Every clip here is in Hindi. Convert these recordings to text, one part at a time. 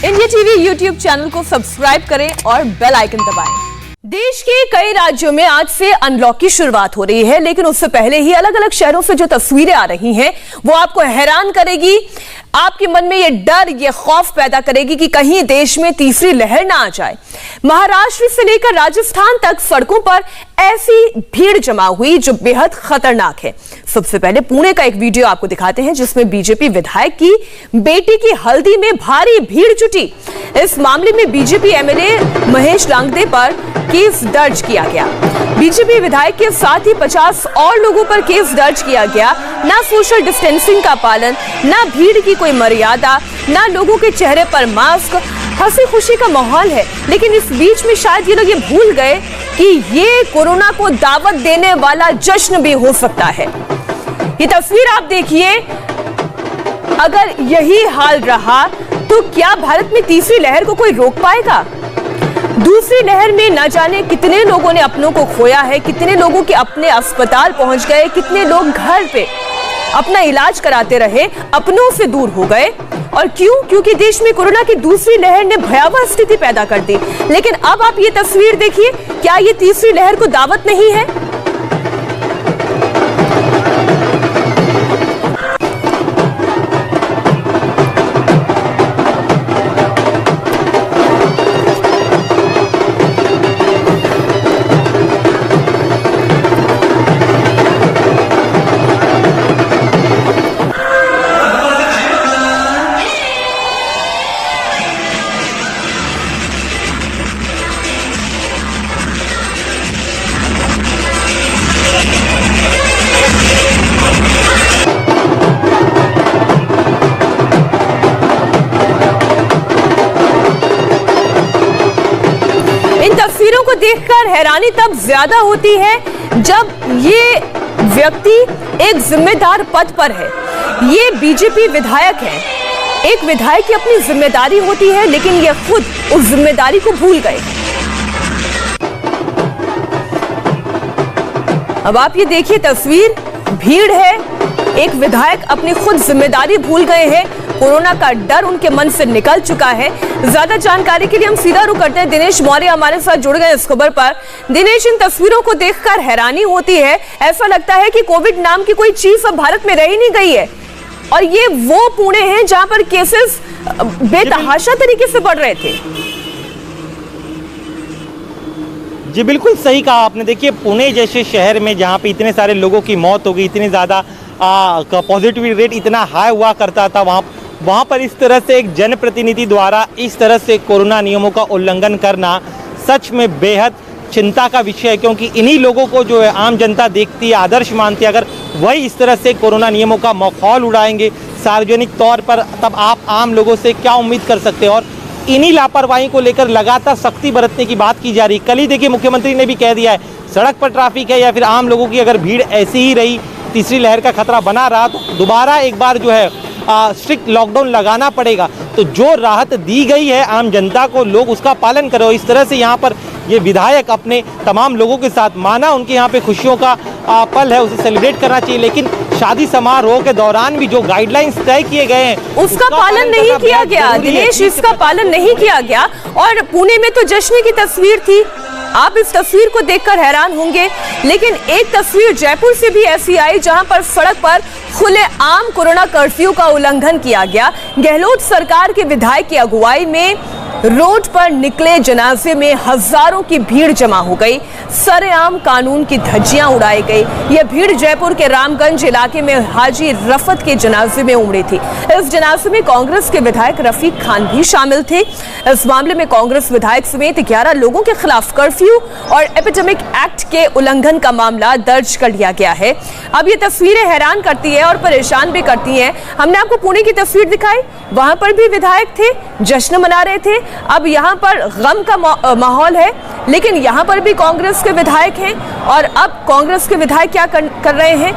इंडिया टीवी यूट्यूब चैनल को सब्सक्राइब करें और बेल आइकन दबाएं। देश के कई राज्यों में आज से अनलॉक की शुरुआत हो रही है, लेकिन उससे पहले ही अलग अलग शहरों से जो तस्वीरें आ रही हैं वो आपको हैरान करेगी। आपके मन में ये डर, ये खौफ पैदा करेगी कि कहीं देश में तीसरी लहर ना आ जाए। महाराष्ट्र से लेकर राजस्थान तक सड़कों पर ऐसी भीड़ जमा हुई जो बेहद खतरनाक है। सबसे पहले पुणे का एक वीडियो आपको दिखाते हैं जिसमें बीजेपी विधायक की बेटी की हल्दी में भारी भीड़ जुटी। इस मामले में बीजेपी एमएलए महेश लांगदे पर केस दर्ज किया गया। बीजेपी विधायक के साथ ही 50 और लोगों पर केस दर्ज किया गया। ना सोशल डिस्टेंसिंग का पालन, ना भीड़ की कोई मर्यादा, ना लोगों के चेहरे पर मास्क। हंसी खुशी का माहौल है, लेकिन इस बीच में शायद ये लोग ये भूल गए कि ये कोरोना को दावत देने वाला जश्न भी हो सकता है। ये तस्वीर आप देखिए, अगर यही हाल रहा तो क्या भारत में तीसरी लहर को कोई रोक पाएगा? दूसरी लहर में न जाने कितने लोगों ने अपनों को खोया है, कितने लोगों के अपने अस्पताल पहुंच गए, कितने लोग घर पे अपना इलाज कराते रहे, अपनों से दूर हो गए। और क्यों? क्योंकि देश में कोरोना की दूसरी लहर ने भयावह स्थिति पैदा कर दी। लेकिन अब आप ये तस्वीर देखिए, क्या ये तीसरी लहर को दावत नहीं है? इन तस्वीरों को देखकर हैरानी तब ज्यादा होती है जब ये व्यक्ति एक जिम्मेदार पद पर है। ये बीजेपी विधायक है। एक विधायक की अपनी जिम्मेदारी होती है, लेकिन ये खुद उस जिम्मेदारी को भूल गए। अब आप ये देखिए तस्वीर, भीड़ है, एक विधायक अपनी खुद जिम्मेदारी भूल गए हैं। कोरोना का डर उनके मन से निकल चुका है। ज्यादा जानकारी के लिए हम सीधा रुख करते हैं। दिनेश मौर्य हमारे साथ जुड़ गए इस खबर पर। दिनेश, इन तस्वीरों को देखकर हैरानी होती है। ऐसा लगता है कि कोविड नाम की कोई चीज अब भारत में रह ही नहीं गई है। और ये वो पुणे है जहां पर केसेस बेतहाशा तरीके से बढ़ रहे थे। जी बिल्कुल सही कहा आपने। देखिए, पुणे जैसे शहर में जहाँ पे इतने सारे लोगों की मौत हो गई, इतनी ज़्यादा पॉजिटिविटी रेट इतना हाई हुआ करता था, वहाँ पर इस तरह से एक जनप्रतिनिधि द्वारा इस तरह से कोरोना नियमों का उल्लंघन करना सच में बेहद चिंता का विषय है। क्योंकि इन्हीं लोगों को जो है आम जनता देखती है, आदर्श मानती है। अगर वही इस तरह से कोरोना नियमों का मखौल उड़ाएंगे सार्वजनिक तौर पर, तब आप आम लोगों से क्या उम्मीद कर सकते हैं? और इन्हीं लापरवाही को लेकर लगातार सख्ती बरतने की बात की जा रही। कल ही देखिए मुख्यमंत्री ने भी कह दिया है, सड़क पर ट्रैफिक है या फिर आम लोगों की अगर भीड़ ऐसी ही रही, तीसरी लहर का खतरा बना रहा, तो दोबारा एक बार जो है स्ट्रिक्ट लॉकडाउन लगाना पड़ेगा। तो जो राहत दी गई है आम जनता को, लोग उसका पालन करो। इस तरह से यहाँ पर ये विधायक अपने तमाम लोगों के साथ, माना उनके यहाँ पे खुशियों का पल है, उसे सेलिब्रेट करना चाहिए, लेकिन शादी समारोह के दौरान भी जो गाइडलाइंस तय किए गए हैं उसका पालन नहीं किया गया। दिनेश, इसका पालन नहीं किया गया। और पुणे में तो जश्न की तस्वीर थी, आप इस तस्वीर को देखकर हैरान होंगे। लेकिन एक तस्वीर जयपुर से भी ऐसी आई जहां पर सड़क पर खुलेआम कोरोना कर्फ्यू का उल्लंघन किया गया। गहलोत सरकार के विधायक की अगुवाई में रोड पर निकले जनाजे में हजारों की भीड़ जमा हो गई। सरेआम कानून की धज्जियां उड़ाई गई। यह भीड़ जयपुर के रामगंज इलाके में हाजी रफत के जनाजे में उमड़ी थी। इस जनाजे में कांग्रेस के विधायक रफीक खान भी शामिल थे। इस मामले में कांग्रेस विधायक समेत 11 लोगों के खिलाफ कर्फ्यू और एपिडेमिक एक्ट के उल्लंघन का मामला दर्ज कर लिया गया है। अब ये तस्वीरें हैरान करती है और परेशान भी करती हैं। हमने आपको पुणे की तस्वीर दिखाई, वहां पर भी विधायक थे, जश्न मना रहे थे। अब यहाँ पर गम का माहौल है, लेकिन यहाँ पर भी कांग्रेस के विधायक हैं। और अब कांग्रेस के विधायक क्या कर रहे हैं?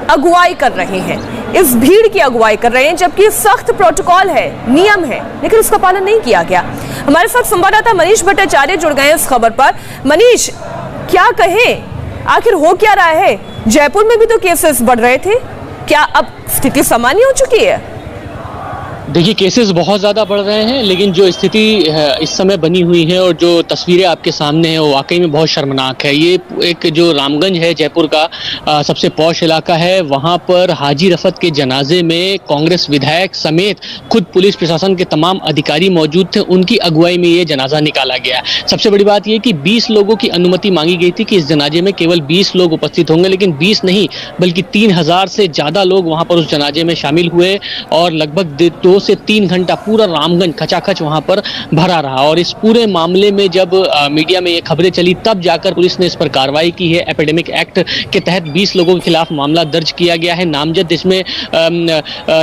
अगुवाई कर रहे हैं, इस भीड़ की अगुवाई कर रहे हैं, जबकि सख्त प्रोटोकॉल है, नियम है, लेकिन उसका पालन नहीं किया गया। हमारे साथ संवाददाता मनीष भट्टाचार्य जुड़ गए इस खबर पर। मनीष, क्या कहें, आखिर हो क्या रहा है? जयपुर में भी तो केसेस बढ़ रहे थे, क्या अब स्थिति सामान्य हो चुकी है? देखिए केसेस बहुत ज़्यादा बढ़ रहे हैं, लेकिन जो स्थिति इस समय बनी हुई है और जो तस्वीरें आपके सामने हैं वो वाकई में बहुत शर्मनाक है। ये एक जो रामगंज है जयपुर का सबसे पॉश इलाका है, वहाँ पर हाजी रफत के जनाजे में कांग्रेस विधायक समेत खुद पुलिस प्रशासन के तमाम अधिकारी मौजूद थे। उनकी अगुवाई में ये जनाजा निकाला गया। सबसे बड़ी बात यह कि 20 लोगों की अनुमति मांगी गई थी कि इस जनाजे में केवल 20 लोग उपस्थित होंगे, लेकिन 20 नहीं बल्कि 3000 से ज़्यादा लोग वहाँ पर उस जनाजे में शामिल हुए और लगभग 2 से 3 घंटा पूरा रामगंज खचाखच वहां पर भरा रहा। और इस पूरे मामले में जब मीडिया में ये खबरें चली तब जाकर पुलिस ने इस पर कार्रवाई की है। एपिडेमिक एक्ट के तहत 20 लोगों के खिलाफ मामला दर्ज किया गया है नामजद। इसमें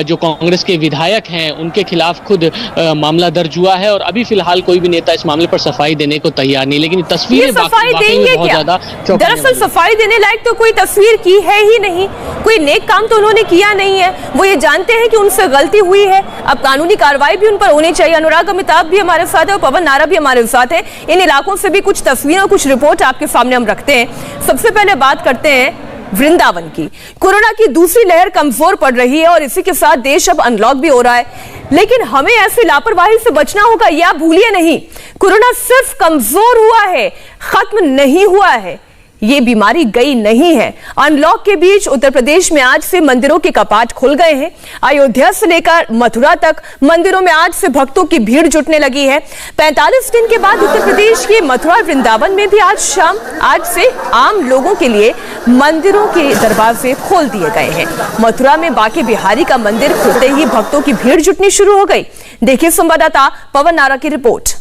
जो कांग्रेस के विधायक हैं उनके खिलाफ खुद मामला दर्ज हुआ है और अभी फिलहाल कोई भी नेता इस मामले पर सफाई देने को तैयार नहीं। लेकिन तस्वीरें सफाई देंगे क्या? दरअसल सफाई देने लायक तो कोई तस्वीर की है ही नहीं, कोई नेक काम तो उन्होंने किया नहीं है। वो ये जानते हैं कि उनसे गलती हुई है, अब कानूनी कार्रवाई भी उन पर होनी चाहिए। अनुराग अमिताभ भी हमारे साथ है और पवन नारा भी हमारे साथ है। इन इलाकों से भी कुछ तस्वीरें और कुछ रिपोर्ट आपके सामने हम रखते हैं। सबसे पहले बात करते हैं वृंदावन की। कोरोना की दूसरी लहर कमजोर पड़ रही है और इसी के साथ देश अब अनलॉक भी हो रहा है, लेकिन हमें ऐसी लापरवाही से बचना होगा। या भूलिए नहीं, कोरोना सिर्फ कमजोर हुआ है, खत्म नहीं हुआ है। ये बीमारी गई नहीं है। अनलॉक के बीच उत्तर प्रदेश में आज से मंदिरों के कपाट खुल गए हैं। अयोध्या से लेकर मथुरा तक मंदिरों में आज से भक्तों की भीड़ जुटने लगी है। 45 दिन के बाद उत्तर प्रदेश के मथुरा वृंदावन में भी आज से आम लोगों के लिए मंदिरों के दरवाजे खोल दिए गए हैं। मथुरा में बांके बिहारी का मंदिर खुलते ही भक्तों की भीड़ जुटनी शुरू हो गई। देखिए संवाददाता पवन नारा की रिपोर्ट।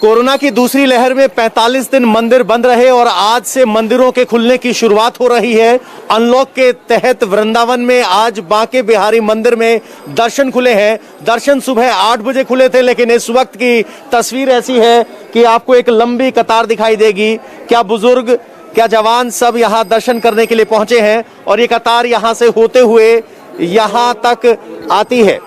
कोरोना की दूसरी लहर में 45 दिन मंदिर बंद रहे और आज से मंदिरों के खुलने की शुरुआत हो रही है। अनलॉक के तहत वृंदावन में आज बांके बिहारी मंदिर में दर्शन खुले हैं। दर्शन सुबह 8 बजे खुले थे, लेकिन इस वक्त की तस्वीर ऐसी है कि आपको एक लंबी कतार दिखाई देगी। क्या बुजुर्ग, क्या जवान, सब यहाँ दर्शन करने के लिए पहुंचे हैं और ये कतार यहाँ से होते हुए यहाँ तक आती है।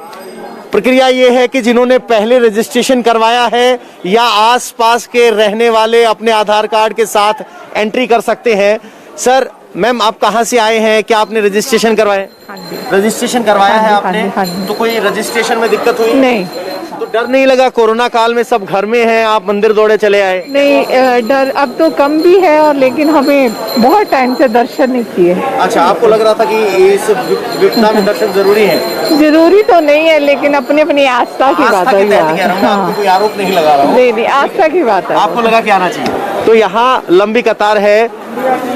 प्रक्रिया ये है कि जिन्होंने पहले रजिस्ट्रेशन करवाया है या आसपास के रहने वाले अपने आधार कार्ड के साथ एंट्री कर सकते हैं। सर, मैम, आप कहाँ से आए हैं? क्या आपने रजिस्ट्रेशन करवाया? हाँ जी। रजिस्ट्रेशन करवाया है आपने? हाँ जी। तो कोई रजिस्ट्रेशन में दिक्कत हुई? नहीं। तो डर नहीं लगा? कोरोना काल में सब घर में हैं, आप मंदिर दौड़े चले आए? नहीं, डर अब तो कम भी है, और लेकिन हमें बहुत टाइम से दर्शन नहीं किए। अच्छा, आपको लग रहा था कि इस विपदा में दर्शन जरूरी है? जरूरी तो नहीं है, लेकिन अपनी अपनी आस्था की बात है। आपको कोई आरोप नहीं लगा रहा हूँ। नहीं, आस्था की बात है। आपको लगा कि आना चाहिए। तो यहाँ लंबी कतार है।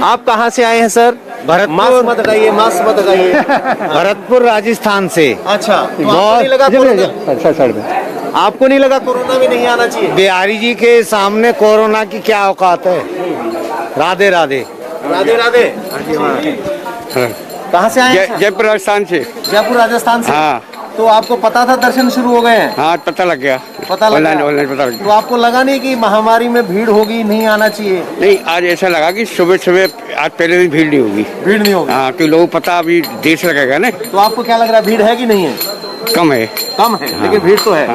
आप कहाँ से आए हैं सर? भरतपुर मत लगाइए, मास्क मत लगाइए। भरतपुर राजस्थान से। अच्छा, तो आपको नहीं लगा कोरोना? आपको नहीं लगा कोरोना भी नहीं आना चाहिए? बिहारी जी के सामने कोरोना की क्या औकात है। राधे राधे। राधे राधे। कहाँ से आए? जयपुर राजस्थान से। जयपुर राजस्थान से। हाँ। तो आपको पता था दर्शन शुरू हो गए हैं? हाँ, पता लग गया। पता लगा? ऑनलाइन पता लग तो गया। आपको लगा नहीं कि महामारी में भीड़ होगी, नहीं आना चाहिए? नहीं, आज ऐसा लगा कि सुबह सुबह आज पहले दिन भीड़ नहीं होगी। भीड़ नहीं होगी? हाँ, क्योंकि लोग पता अभी देर से लगेगा ना। तो आपको क्या लग रहा है, भीड़ है कि नहीं है? कम है। कम है, लेकिन भीड़ तो है।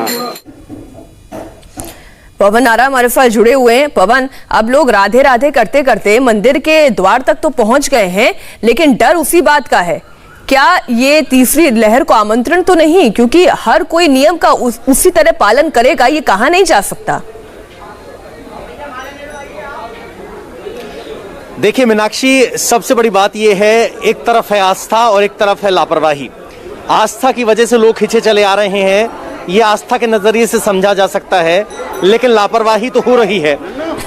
पवन नारा हमारे साथ जुड़े हुए हैं। पवन, अब लोग राधे राधे करते करते मंदिर के द्वार तक तो पहुंच गए हैं, लेकिन डर उसी बात का है, क्या ये तीसरी लहर को आमंत्रण तो नहीं? क्योंकि हर कोई नियम का उसी तरह पालन करेगा, ये कहा नहीं जा सकता। देखिए मीनाक्षी, सबसे बड़ी बात यह है, एक तरफ है आस्था और एक तरफ है लापरवाही। आस्था की वजह से लोग खींचे चले आ रहे हैं, ये आस्था के नजरिए से समझा जा सकता है, लेकिन लापरवाही तो हो रही है।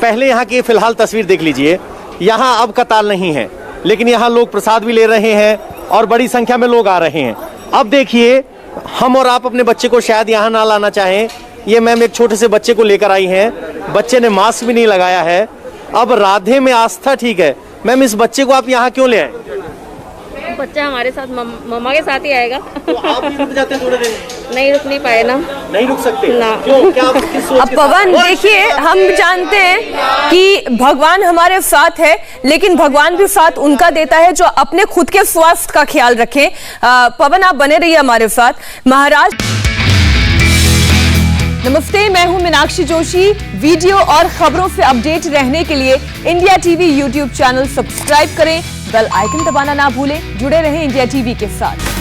पहले यहाँ की फिलहाल तस्वीर देख लीजिए। यहाँ अब कतार नहीं है, लेकिन यहाँ लोग प्रसाद भी ले रहे हैं और बड़ी संख्या में लोग आ रहे हैं। अब देखिए, हम और आप अपने बच्चे को शायद यहाँ ना लाना चाहें। ये मैम एक छोटे से बच्चे को लेकर आई हैं, बच्चे ने मास्क भी नहीं लगाया है। अब राधे में आस्था ठीक है, मैम इस बच्चे को आप यहाँ क्यों ले आए? बच्चा हमारे साथ मम्मा के साथ ही आएगा। तो आप भी रुक जाते थोड़े दिन? नहीं रुक नहीं पाए ना। नहीं रुक सकते ना। क्यों? क्या किस सोच अब के पवन साथ? देखिए, हम जानते हैं कि भगवान हमारे साथ है, लेकिन भगवान भी साथ उनका देता है जो अपने खुद के स्वास्थ्य का ख्याल रखें। पवन, आप बने रहिए हमारे साथ। महाराज नमस्ते, मैं हूं मीनाक्षी जोशी। वीडियो और खबरों से अपडेट रहने के लिए India TV YouTube channel subscribe करें, बेल आइकन दबाना ना भूलें। जुड़े रहें इंडिया टीवी के साथ।